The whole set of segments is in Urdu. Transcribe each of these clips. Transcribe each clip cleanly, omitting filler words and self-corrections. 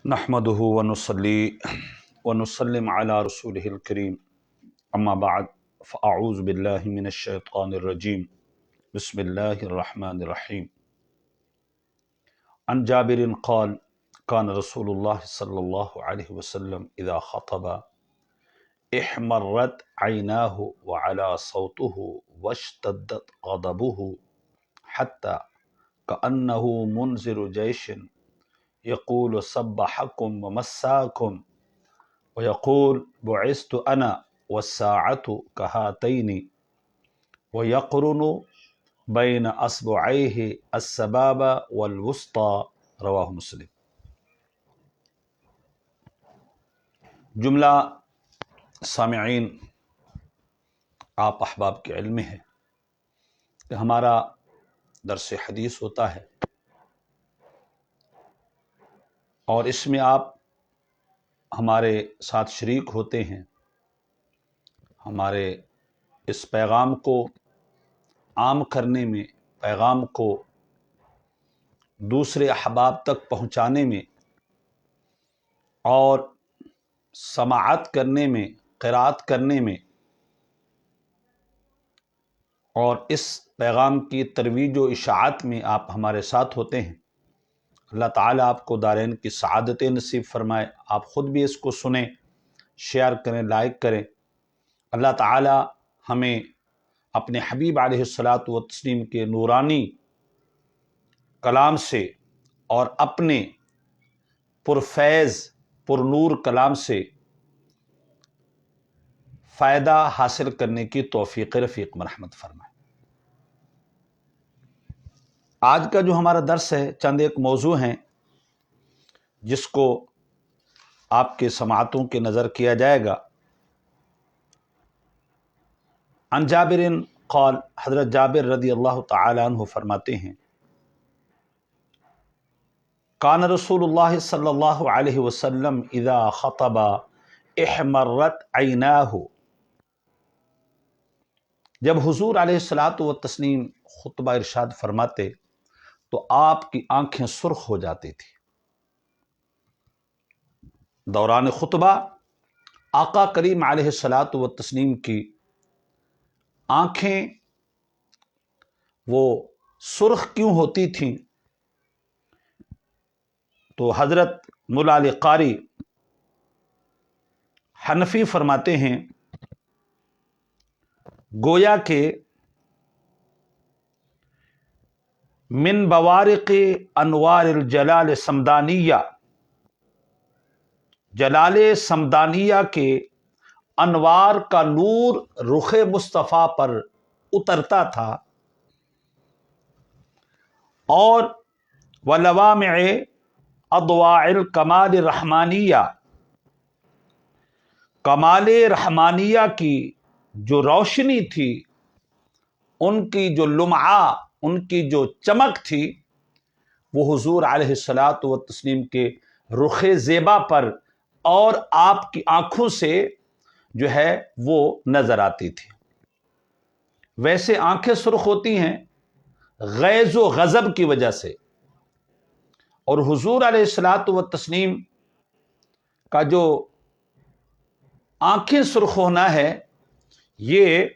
نحمده ونصلي ونسلم على رسوله الكريم اما بعد فاعوذ بالله من الشيطان الرجيم بسم الله الرحمن الرحيم عن جابر قال كان رسول الله صلى الله عليه وسلم اذا خطب احمرت عيناه وعلى صوته واشتدت غضبه حتى كأنه منذر جيش يقول صبحكم ومساكم ويقول بعثت أنا والساعة كهاتين ويقرن بين أصبعيه السبابة والوسطى رواہ مسلم۔ جملہ سامعین، آپ احباب کے علم میں ہے کہ ہمارا درس حدیث ہوتا ہے اور اس میں آپ ہمارے ساتھ شریک ہوتے ہیں، ہمارے اس پیغام کو عام کرنے میں، پیغام کو دوسرے احباب تک پہنچانے میں اور سماعت کرنے میں، قرات کرنے میں اور اس پیغام کی ترویج و اشاعت میں آپ ہمارے ساتھ ہوتے ہیں۔ اللہ تعالیٰ آپ کو دارین کی سعادتیں نصیب فرمائے۔ آپ خود بھی اس کو سنیں، شیئر کریں، لائک کریں۔ اللہ تعالیٰ ہمیں اپنے حبیب علیہ الصلاۃ والتسلیم کے نورانی کلام سے اور اپنے پرفیض پرنور کلام سے فائدہ حاصل کرنے کی توفیق رفیق مرحمت فرمائے۔ آج کا جو ہمارا درس ہے، چند ایک موضوع ہیں جس کو آپ کے سماعتوں کے نظر کیا جائے گا۔ عن جابر قال، حضرت جابر رضی اللہ تعالی عنہ فرماتے ہیں، کان رسول اللہ صلی اللہ علیہ وسلم اذا خطب احمرت عیناہ، جب حضور علیہ الصلاۃ والتسلیم خطبہ ارشاد فرماتے تو آپ کی آنکھیں سرخ ہو جاتی تھی۔ دوران خطبہ آقا کریم علیہ الصلاۃ والتسلیم کی آنکھیں وہ سرخ کیوں ہوتی تھیں؟ تو حضرت مولا علی قاری حنفی فرماتے ہیں، گویا کہ من بوارق انوار الجلال سمدانیہ، جلال سمدانیہ کے انوار کا نور رخ مصطفیٰ پر اترتا تھا، اور ولوامع اضواء الکمال الرحمانیہ، کمال رحمانیہ کی جو روشنی تھی، ان کی جو لمعہ، ان کی جو چمک تھی، وہ حضور علیہ الصلاۃ والتسلیم کے رخ زیبا پر اور آپ کی آنکھوں سے جو ہے وہ نظر آتی تھی۔ ویسے آنکھیں سرخ ہوتی ہیں غیظ و غضب کی وجہ سے، اور حضور علیہ الصلاۃ والتسلیم کا جو آنکھیں سرخ ہونا ہے یہ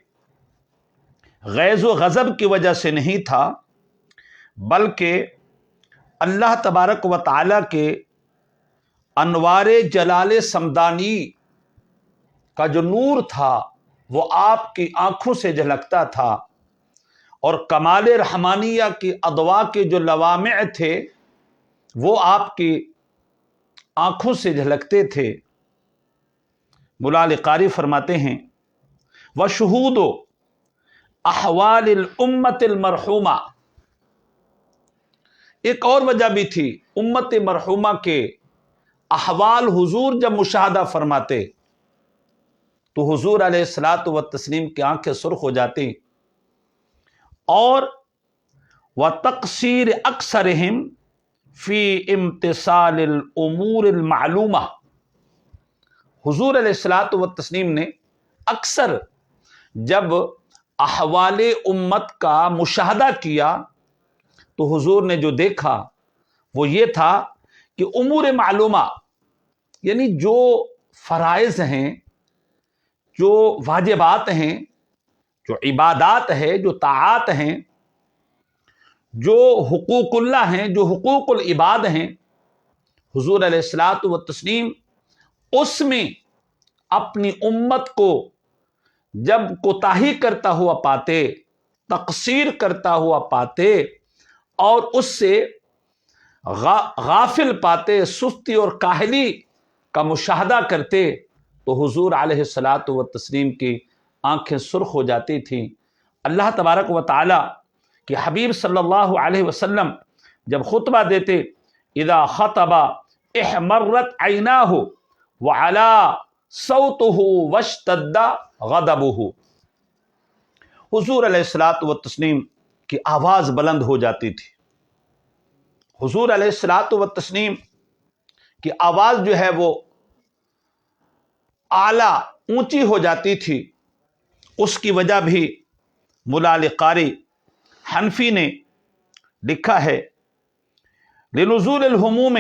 غیظ و غضب کی وجہ سے نہیں تھا، بلکہ اللہ تبارک و تعالیٰ کے انوار جلال سمدانی کا جو نور تھا وہ آپ کی آنکھوں سے جھلکتا تھا، اور کمال رحمانیہ کی اضواء کے جو لوامع تھے وہ آپ کی آنکھوں سے جھلکتے تھے۔ مولا علی قاری فرماتے ہیں، وَشُہُودُ احوال الامت المرحومہ، ایک اور وجہ بھی تھی، امت مرحومہ کے احوال حضور جب مشاہدہ فرماتے تو حضور علیہ الصلاۃ والتسلیم کی آنکھیں سرخ ہو جاتی، اور وَتَقْصِيرِ أَكْثَرِهِمْ فِي امتثال الامور المعلومہ، حضور علیہ الصلاۃ والتسلیم نے اکثر جب احوال امت کا مشاہدہ کیا تو حضور نے جو دیکھا وہ یہ تھا کہ امور معلومہ، یعنی جو فرائض ہیں، جو واجبات ہیں، جو عبادات ہے، جو طاعات ہیں، جو حقوق اللہ ہیں، جو حقوق العباد ہیں، حضور علیہ الصلاۃ والتسلیم اس میں اپنی امت کو جب کوتاہی کرتا ہوا پاتے، تقصیر کرتا ہوا پاتے اور اس سے غافل پاتے، سستی اور کاہلی کا مشاہدہ کرتے تو حضور علیہ الصلاۃ والتسلیم کی آنکھیں سرخ ہو جاتی تھیں۔ اللہ تبارک و تعالی کہ حبیب صلی اللہ علیہ وسلم جب خطبہ دیتے، اذا خطب احمرت عیناہ وعلا صوتہ واشتد غضبہ، حضور علیہ الصلاۃ والتسلیم کی آواز بلند ہو جاتی تھی، حضور علیہ الصلاۃ والتسلیم کی آواز جو ہے وہ اعلیٰ اونچی ہو جاتی تھی۔ اس کی وجہ بھی ملال قاری حنفی نے لکھا ہے، لنزول الہموم،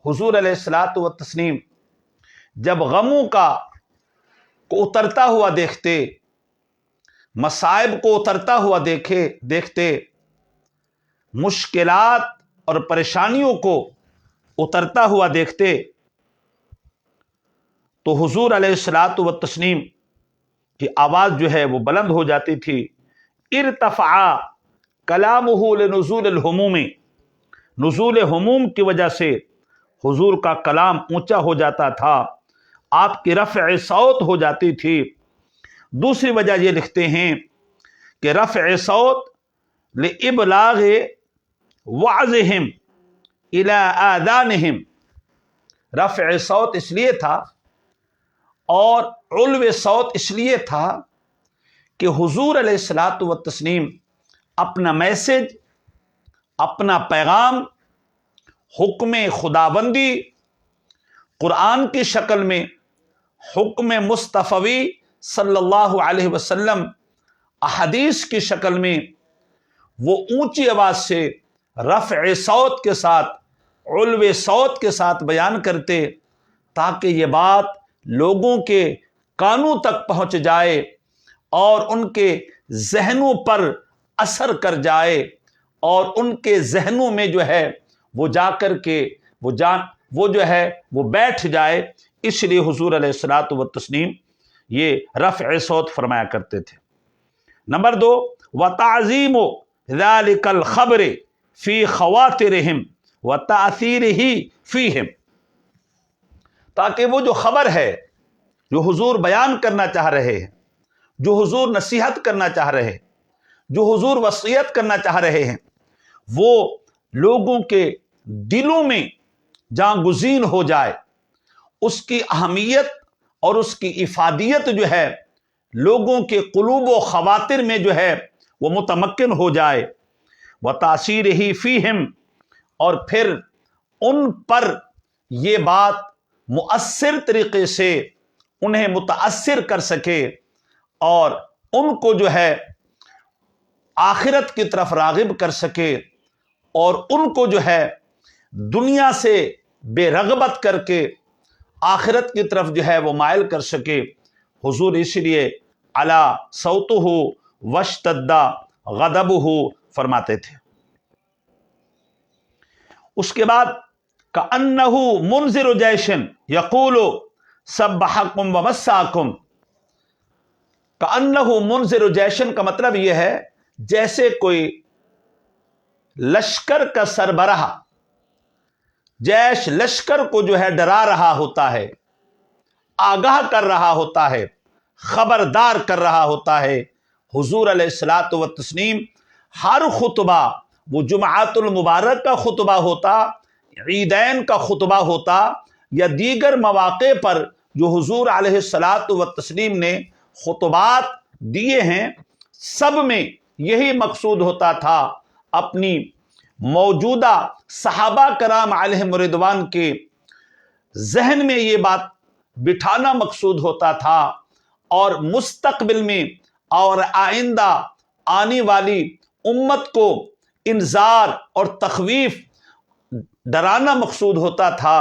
حضور علیہ الصلاۃ والتسلیم جب غموں کو اترتا ہوا دیکھتے، مصائب کو اترتا ہوا دیکھتے، مشکلات اور پریشانیوں کو اترتا ہوا دیکھتے تو حضور علیہ الصلاۃ والتسلیم کی آواز جو ہے وہ بلند ہو جاتی تھی۔ ارتفع کلامہ لنزول الہموم، نزول ہموم کی وجہ سے حضور کا کلام اونچا ہو جاتا تھا، آپ کی رفع صوت ہو جاتی تھی۔ دوسری وجہ یہ لکھتے ہیں کہ رفع صوت لابلاغ وعظہم الی آذانہم، رفع صوت اس لیے تھا اور علو صوت اس لیے تھا کہ حضور علیہ الصلاۃ والتسلیم اپنا میسج، اپنا پیغام، حکم خداوندی قرآن کی شکل میں، حکم مصطفی صلی اللہ علیہ وسلم احادیث کی شکل میں وہ اونچی آواز سے رفع صوت کے ساتھ، علو صوت کے ساتھ بیان کرتے تاکہ یہ بات لوگوں کے کانوں تک پہنچ جائے اور ان کے ذہنوں پر اثر کر جائے اور ان کے ذہنوں میں جو ہے وہ جا کر کے وہ جو ہے وہ بیٹھ جائے۔ اس لیے حضور علیہ الصلاۃ والتسلیم یہ رفع صوت فرمایا کرتے تھے۔ نمبر 2، وتعظیم ذلک الخبر فی خواطرہم وتأثیرہ فیہم، تاکہ وہ جو خبر ہے جو حضور بیان کرنا چاہ رہے ہیں، جو حضور نصیحت کرنا چاہ رہے ہیں، جو حضور وصیت کرنا چاہ رہے ہیں، وہ لوگوں کے دلوں میں جاں گزین ہو جائے، اس کی اہمیت اور اس کی افادیت جو ہے لوگوں کے قلوب و خواطر میں جو ہے وہ متمکن ہو جائے۔ وتأثیرہ فیہم، اور پھر ان پر یہ بات مؤثر طریقے سے انہیں متاثر کر سکے اور ان کو جو ہے آخرت کی طرف راغب کر سکے اور ان کو جو ہے دنیا سے بے رغبت کر کے آخرت کی طرف جو ہے وہ مائل کر سکے۔ حضور اس لیے علا صوتہ واشتد غضبہ فرماتے تھے۔ اس کے بعد کأنہ منذر جیش یقول سبحکم ومساکم، کأنہ منذر جیش کا مطلب یہ ہے جیسے کوئی لشکر کا سربراہ جیش لشکر کو جو ہے ڈرا رہا ہوتا ہے، آگاہ کر رہا ہوتا ہے، خبردار کر رہا ہوتا ہے۔ حضور علیہ الصلاۃ والتسلیم ہر خطبہ، وہ جمعۃ المبارک کا خطبہ ہوتا، عیدین کا خطبہ ہوتا یا دیگر مواقع پر جو حضور علیہ الصلاۃ والتسلیم نے خطبات دیے ہیں، سب میں یہی مقصود ہوتا تھا اپنی موجودہ صحابہ کرام علیہم رضوان کے ذہن میں یہ بات بٹھانا مقصود ہوتا تھا اور مستقبل میں اور آئندہ آنے والی امت کو انذار اور تخویف ڈرانا مقصود ہوتا تھا۔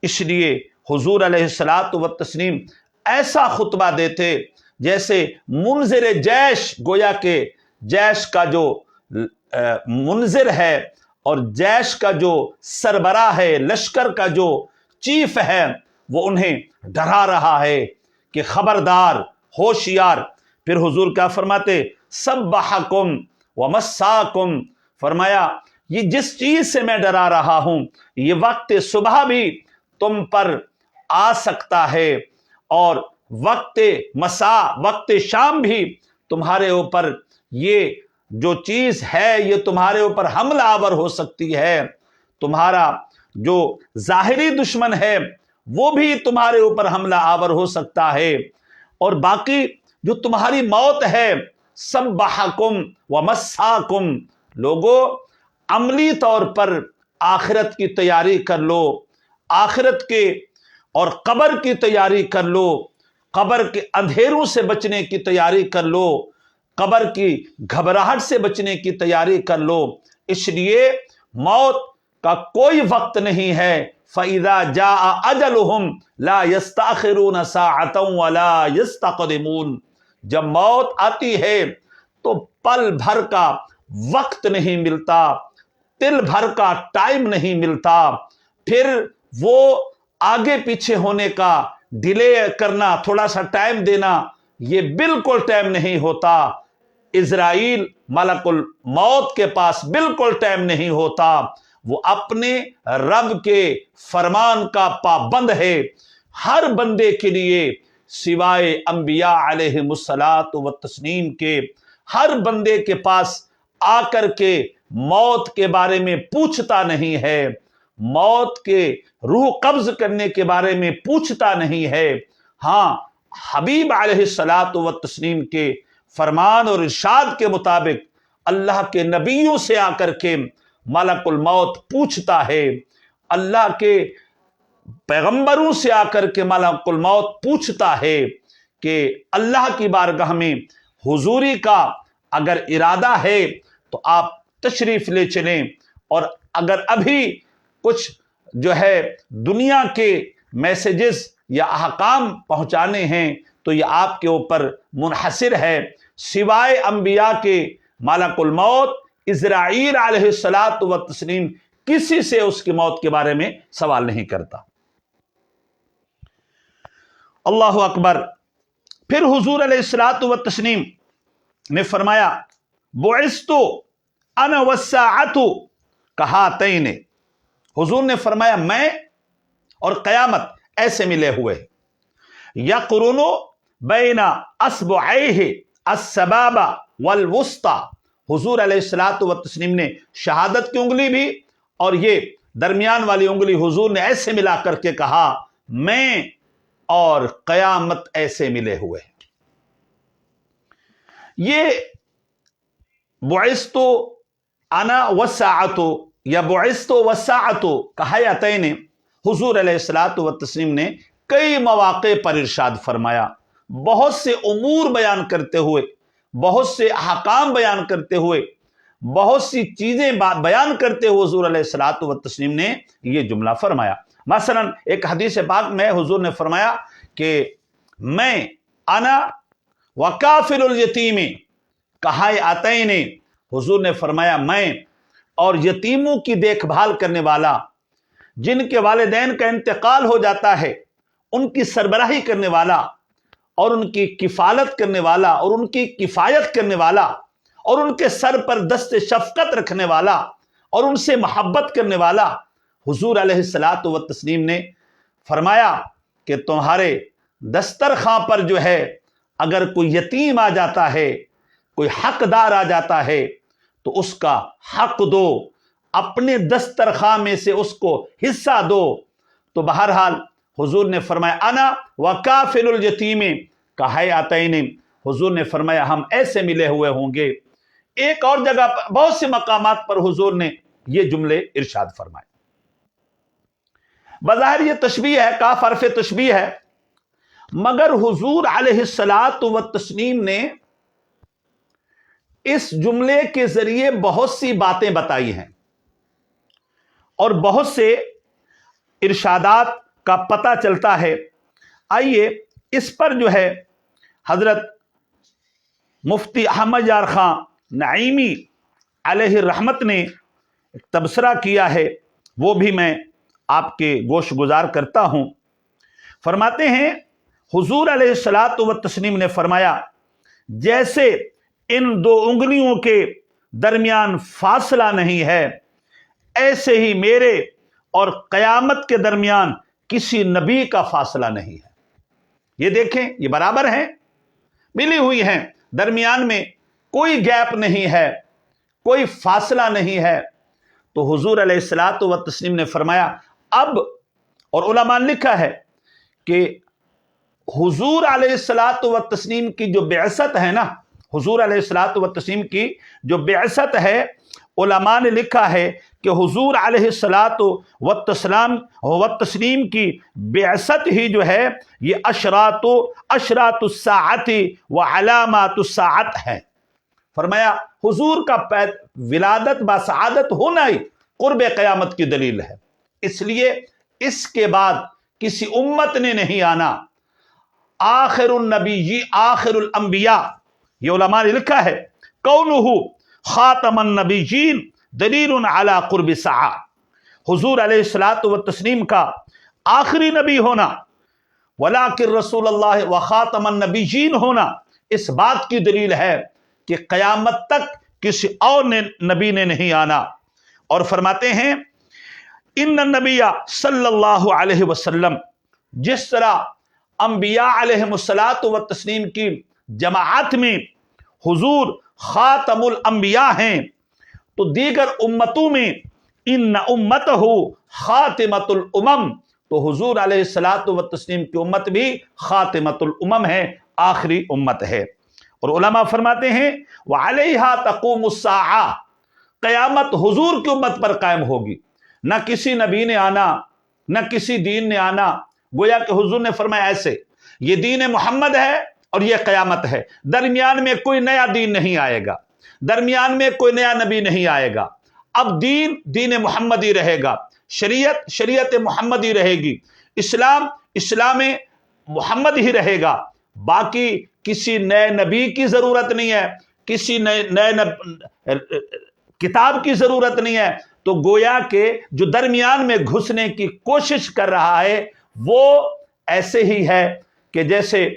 اس لیے حضور علیہ الصلاۃ والتسلیم ایسا خطبہ دیتے جیسے منذر جیش، گویا کہ جیش کا جو منذر ہے اور جیش کا جو سربراہ ہے، لشکر کا جو چیف ہے، وہ انہیں ڈرا رہا ہے کہ خبردار، ہوشیار۔ پھر حضور کیا فرماتے؟ سبحکم ومساکم، فرمایا یہ جس چیز سے میں ڈرا رہا ہوں یہ وقت صبح بھی تم پر آ سکتا ہے، اور وقت مساء، وقت شام بھی تمہارے اوپر یہ جو چیز ہے یہ تمہارے اوپر حملہ آور ہو سکتی ہے۔ تمہارا جو ظاہری دشمن ہے وہ بھی تمہارے اوپر حملہ آور ہو سکتا ہے، اور باقی جو تمہاری موت ہے، سبحکم ومساکم، لوگو عملی طور پر آخرت کی تیاری کر لو، آخرت کے اور قبر کی تیاری کر لو، قبر کے اندھیروں سے بچنے کی تیاری کر لو، قبر کی گھبراہٹ سے بچنے کی تیاری کر لو۔ اس لیے موت کا کوئی وقت نہیں ہے۔ فَإِذَا جَاءَ أَجَلُهُمْ لَا يَسْتَأْخِرُونَ سَاعَةً وَلَا يَسْتَقْدِمُونَ، جب موت آتی ہے تو پل بھر کا وقت نہیں ملتا، تل بھر کا ٹائم نہیں ملتا، پھر وہ آگے پیچھے ہونے کا، ڈیلے کرنا، تھوڑا سا ٹائم دینا، یہ بالکل ٹائم نہیں ہوتا۔ اسرائیل ملک الموت کے پاس بالکل ٹائم نہیں ہوتا، وہ اپنے رب کے فرمان کا پابند ہے۔ ہر بندے کے لیے سوائے انبیاء علیہ الصلاۃ والتسلیم کے، ہر بندے کے پاس آ کر کے موت کے بارے میں پوچھتا نہیں ہے، موت کے روح قبض کرنے کے بارے میں پوچھتا نہیں ہے۔ ہاں، حبیب علیہ الصلاۃ والتسلیم کے فرمان اور ارشاد کے مطابق اللہ کے نبیوں سے آ کر کے ملک الموت پوچھتا ہے، اللہ کے پیغمبروں سے آ کر کے ملک الموت پوچھتا ہے کہ اللہ کی بارگاہ میں حضوری کا اگر ارادہ ہے تو آپ تشریف لے چلیں، اور اگر ابھی کچھ جو ہے دنیا کے میسیجز یا احکام پہنچانے ہیں تو یہ آپ کے اوپر منحصر ہے۔ سوائے انبیاء کے ملک الموت اسرائیل علیہ الصلاۃ والتسلیم کسی سے اس کی موت کے بارے میں سوال نہیں کرتا۔ اللہ اکبر۔ پھر حضور علیہ الصلاۃ والتسلیم نے فرمایا بعثت انا والساعۃ کہاتین، حضور نے فرمایا میں اور قیامت ایسے ملے ہوئے ہیں، یقرن بین اصبعیہ السبابہ والوسطی، حضور علیہ الصلاۃ والتسلیم نے شہادت کی انگلی بھی اور یہ درمیان والی انگلی حضور نے ایسے ملا کر کے کہا میں اور قیامت ایسے ملے ہوئے ہیں۔ یہ بعثت انا والساعۃ یا بعثت والساعۃ کہاتین حضور علیہ الصلاۃ والتسلیم نے کئی مواقع پر ارشاد فرمایا، بہت سے امور بیان کرتے ہوئے، بہت سے احکام بیان کرتے ہوئے، بہت سی چیزیں بیان کرتے ہوئے حضور علیہ الصلاۃ والتسلیم نے یہ جملہ فرمایا۔ مثلا ایک حدیث پاک میں حضور نے فرمایا کہ میں انا وکافل الیتیم کہاتین، حضور نے فرمایا میں اور یتیموں کی دیکھ بھال کرنے والا، جن کے والدین کا انتقال ہو جاتا ہے ان کی سربراہی کرنے والا اور ان کی کفالت کرنے والا اور ان کی کفایت کرنے والا اور ان کے سر پر دست شفقت رکھنے والا اور ان سے محبت کرنے والا، حضور علیہ الصلاۃ والتسلیم نے فرمایا کہ تمہارے دسترخوان پر جو ہے اگر کوئی یتیم آ جاتا ہے، کوئی حقدار آ جاتا ہے تو اس کا حق دو، اپنے دسترخوان میں سے اس کو حصہ دو۔ تو بہرحال حضور نے فرمایا انا وکافل الیتیم کہاتین، حضور نے فرمایا ہم ایسے ملے ہوئے ہوں گے۔ ایک اور جگہ بہت سے مقامات پر حضور نے یہ جملے ارشاد فرمائے۔ بظاہر یہ تشبیہ ہے، کاف حرف تشبیہ ہے، مگر حضور علیہ الصلاۃ والتسلیم نے اس جملے کے ذریعے بہت سی باتیں بتائی ہیں اور بہت سے ارشادات کا پتہ چلتا ہے۔ آئیے اس پر جو ہے حضرت مفتی احمد یار خان نعیمی علیہ الرحمت نے ایک تبصرہ کیا ہے، وہ بھی میں آپ کے گوش گزار کرتا ہوں۔ فرماتے ہیں حضور علیہ الصلاۃ والتسلیم نے فرمایا جیسے ان دو انگلیوں کے درمیان فاصلہ نہیں ہے، ایسے ہی میرے اور قیامت کے درمیان کسی نبی کا فاصلہ نہیں ہے۔ یہ دیکھیں، یہ برابر ہیں، ملی ہوئی ہیں، درمیان میں کوئی گیپ نہیں ہے، کوئی فاصلہ نہیں ہے۔ تو حضور علیہ الصلاۃ والتسلیم نے فرمایا اب، اور علماء نے لکھا ہے کہ حضور علیہ الصلاۃ والتسلیم کی جو بعثت ہے نا، حضور علیہ الصلاۃ والتسلیم کی جو بعثت ہے، علماء نے لکھا ہے کہ حضور علیہ الصلاۃ والتسلیم کی بعثت ہی جو ہے یہ اشراط الساعت و علامات الساعت ہے۔ فرمایا حضور کا ولادت بسعادت ہونا ہی قرب قیامت کی دلیل ہے، اس لیے اس کے بعد کسی امت نے نہیں آنا۔ آخر النبی آخر الانبیاء، یہ علماء نے لکھا ہے، کونہ خاتم النبیین دلیل علی قرب ساعہ، حضور علیہ الصلاۃ والتسلیم کا آخری نبی ہونا، ولیکن رسول اللہ و خاتم النبیین ہونا اس بات کی دلیل ہے کہ قیامت تک کسی اور نبی نے نہیں آنا۔ اور فرماتے ہیں ان النبی صلی اللہ علیہ وسلم، جس طرح انبیاء علیہم الصلاۃ والتسلیم کی جماعت میں حضور خاتم الانبیاء ہیں، تو دیگر امتوں میں ان امتہ خاتمۃ الامم، تو حضور علیہ الصلاۃ والتسلیم کی امت بھی خاتمۃ الامم ہے، آخری امت ہے۔ اور علماء فرماتے ہیں وعلیہا تقوم الساعہ، قیامت حضور کی امت پر قائم ہوگی، نہ کسی نبی نے آنا، نہ کسی دین نے آنا۔ گویا کہ حضور نے فرمایا ایسے یہ دین محمد ہے اور یہ قیامت ہے، درمیان میں کوئی نیا دین نہیں آئے گا، درمیان میں کوئی نیا نبی نہیں آئے گا۔ اب دین محمدی رہے گا، شریعت محمدی رہے گی، اسلام محمد ہی رہے گا، باقی کسی نئے نبی کی ضرورت نہیں ہے، کسی نئے کتاب کی ضرورت نہیں ہے۔ تو گویا کہ جو درمیان میں گھسنے کی کوشش کر رہا ہے وہ ایسے ہی ہے کہ جیسے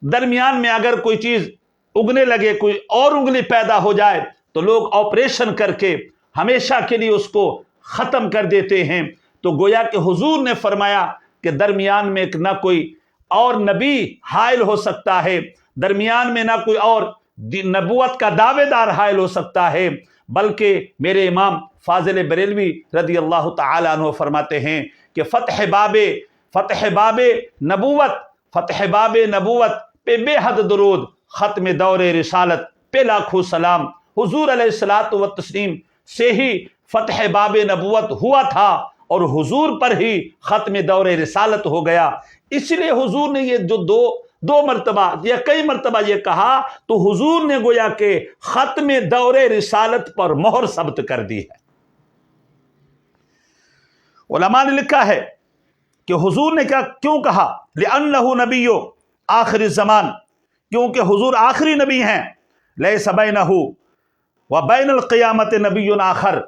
درمیان میں اگر کوئی چیز اگنے لگے، کوئی اور انگلی پیدا ہو جائے تو لوگ آپریشن کر کے ہمیشہ کے لیے اس کو ختم کر دیتے ہیں۔ تو گویا کہ حضور نے فرمایا کہ درمیان میں نہ کوئی اور نبی حائل ہو سکتا ہے، درمیان میں نہ کوئی اور نبوت کا دعوے دار حائل ہو سکتا ہے، بلکہ میرے امام فاضل بریلوی رضی اللہ تعالی عنہ فرماتے ہیں کہ فتح باب نبوت پہ بے حد درود، ختم دور رسالت پہ لاکھوں سلام۔ حضور علیہ الصلاۃ والتسلیم سے ہی فتح باب نبوت ہوا تھا اور حضور پر ہی ختم دور رسالت ہو گیا۔ اس لیے حضور نے یہ جو دو مرتبہ یا کئی مرتبہ یہ کہا، تو حضور نے گویا کہ ختم دور رسالت پر مہر ثبت کر دی ہے۔ علماء نے لکھا ہے کہ حضور نے کیوں کہا لِأَنَّهُ نَبِيُّ آخر الزمان، کیونکہ حضور آخری نبی ہیں، لَيْسَ بَيْنَهُ وَبَيْنَ الْقِيَامَةِ نَبِيٌّ آخر،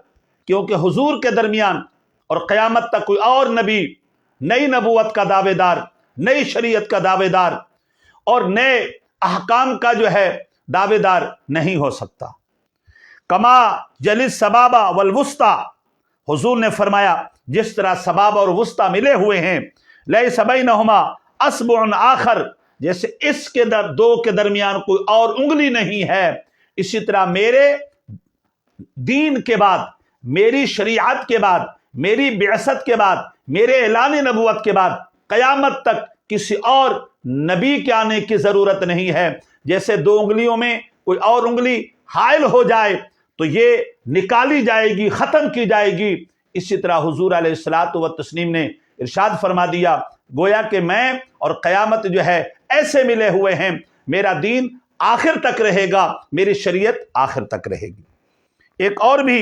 کیونکہ حضور کے درمیان اور قیامت تک کوئی اور نبی نئی نبوت کا دعوے دار، نئی شریعت کا دعوے دار اور نئے احکام کا جو ہے دعوے دار نہیں ہو سکتا۔ کما جلس سبابہ والوسطی، حضور نے فرمایا جس طرح سبابہ اور وسطی ملے ہوئے ہیں، لیس بینہما اصبع آخر، جیسے اس کے دو کے درمیان کوئی اور انگلی نہیں ہے، اسی طرح میرے دین کے بعد، میری شریعت کے بعد، میری بعثت کے بعد، میرے اعلان نبوت کے بعد قیامت تک کسی اور نبی کے آنے کی ضرورت نہیں ہے۔ جیسے دو انگلیوں میں کوئی اور انگلی حائل ہو جائے تو یہ نکالی جائے گی، ختم کی جائے گی، اسی طرح حضور علیہ الصلاۃ والتسلیم نے ارشاد فرما دیا گویا کہ میں اور قیامت جو ہے ایسے ملے ہوئے ہیں، میرا دین آخر تک رہے گا، میری شریعت آخر تک رہے گی۔ ایک اور بھی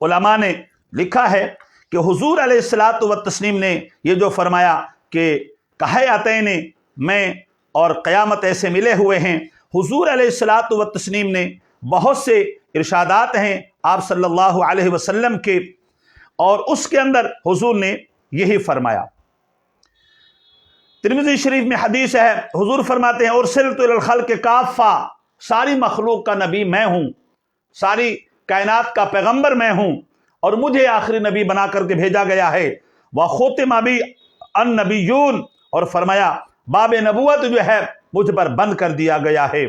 علماء نے لکھا ہے کہ حضور علیہ الصلاۃ والتسلیم نے یہ جو فرمایا کہ کہے آتین میں اور قیامت ایسے ملے ہوئے ہیں، حضور علیہ الصلاۃ والتسلیم نے بہت سے ارشادات ہیں آپ صلی اللہ علیہ وسلم کے، اور اس کے اندر حضور نے یہی فرمایا۔ ترمذی شریف میں حدیث ہے، حضور فرماتے ہیں ارسلت الی الخلق کافہ، ساری مخلوق کا نبی میں ہوں، ساری کائنات کا پیغمبر میں ہوں، اور مجھے آخری نبی بنا کر کے بھیجا گیا ہے۔ وختم بی النبیون، اور فرمایا باب نبوت جو ہے مجھ پر بند کر دیا گیا ہے۔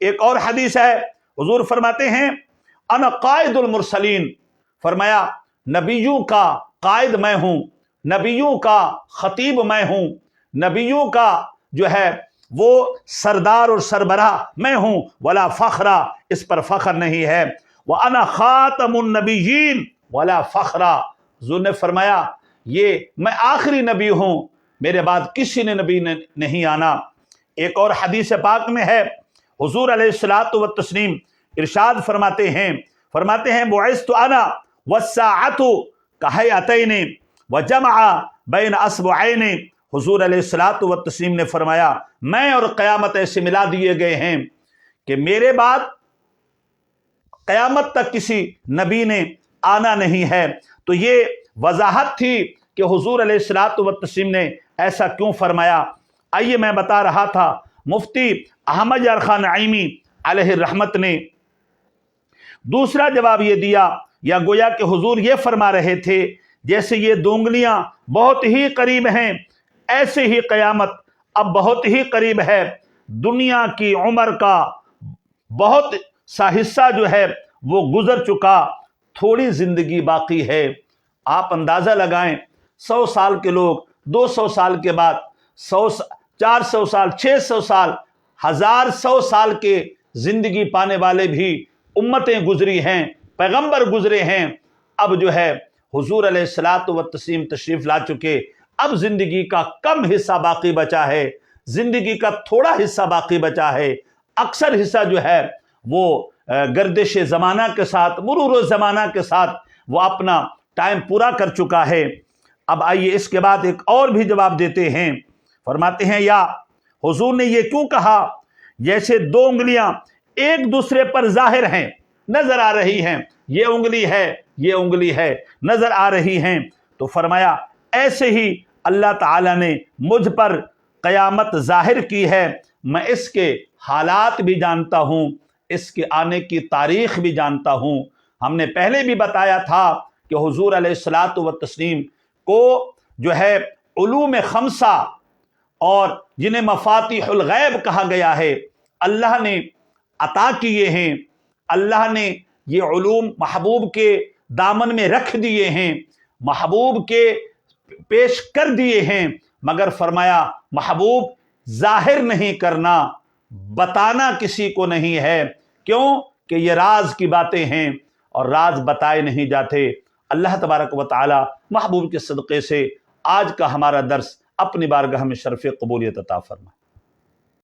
ایک اور حدیث ہے، حضور فرماتے ہیں انا قائد المرسلین، فرمایا نبیوں کا قائد میں ہوں، نبیوں کا خطیب میں ہوں، نبیوں کا جو ہے وہ سردار اور سربراہ میں ہوں، ولا فخرا، اس پر فخر نہیں ہے، وَأَنَا خَاتَمُ النَّبِيِّينَ وَلَا فَخْرًا، حضور نے فرمایا یہ میں آخری نبی ہوں، میرے بعد کسی نے نبی نہیں آنا۔ ایک اور حدیث پاک میں ہے، حضور علیہ الصلاۃ والتسلیم ارشاد فرماتے ہیں بعثت انا والساعۃ کہیاتین وجمع بین اصبعین، حضور علیہ الصلاۃ والتسلیم نے فرمایا میں اور قیامت ایسے ملا دیے گئے ہیں کہ میرے بعد قیامت تک کسی نبی نے آنا نہیں ہے۔ تو یہ وضاحت تھی کہ حضور علیہ الصلاۃ والتسلیم نے ایسا کیوں فرمایا۔ آئیے میں بتا رہا تھا، مفتی احمد یار خان نعیمی علیہ الرحمت نے دوسرا جواب یہ دیا، یا گویا کہ حضور یہ فرما رہے تھے جیسے یہ دو انگلیاں بہت ہی قریب ہیں، ایسے ہی قیامت اب بہت ہی قریب ہے، دنیا کی عمر کا بہت سا حصہ جو ہے وہ گزر چکا، تھوڑی زندگی باقی ہے۔ آپ اندازہ لگائیں، 100 سال کے لوگ 200 سال کے بعد 400 سال 600 سال 1100 سال کے زندگی پانے والے بھی امتیں گزری ہیں، پیغمبر گزرے ہیں، اب جو ہے حضور علیہ الصلاۃ والتسلیم تشریف لا چکے، اب زندگی کا کم حصہ باقی بچا ہے، زندگی کا تھوڑا حصہ باقی بچا ہے، اکثر حصہ جو ہے وہ گردش زمانہ کے ساتھ، مرور زمانہ کے ساتھ وہ اپنا ٹائم پورا کر چکا ہے۔ اب آئیے اس کے بعد ایک اور بھی جواب دیتے ہیں، فرماتے ہیں یا حضور نے یہ کیوں کہا جیسے دو انگلیاں ایک دوسرے پر ظاہر ہیں، نظر آ رہی ہیں، یہ انگلی ہے یہ انگلی ہے، نظر آ رہی ہیں، تو فرمایا ایسے ہی اللہ تعالیٰ نے مجھ پر قیامت ظاہر کی ہے، میں اس کے حالات بھی جانتا ہوں، اس کے آنے کی تاریخ بھی جانتا ہوں۔ ہم نے پہلے بھی بتایا تھا کہ حضور علیہ الصلاۃ والتسلیم کو جو ہے علوم خمسہ اور جنہیں مفاتیح الغیب کہا گیا ہے اللہ نے عطا کیے ہیں، اللہ نے یہ علوم محبوب کے دامن میں رکھ دیے ہیں، محبوب کے پیش کر دیے ہیں، مگر فرمایا محبوب ظاہر نہیں کرنا، بتانا کسی کو نہیں ہے، کیوں کہ یہ راز کی باتیں ہیں اور راز بتائے نہیں جاتے۔ اللہ تبارک و تعالی محبوب کے صدقے سے آج کا ہمارا درس اپنی بارگاہ میں شرف قبولیت عطا فرمائے۔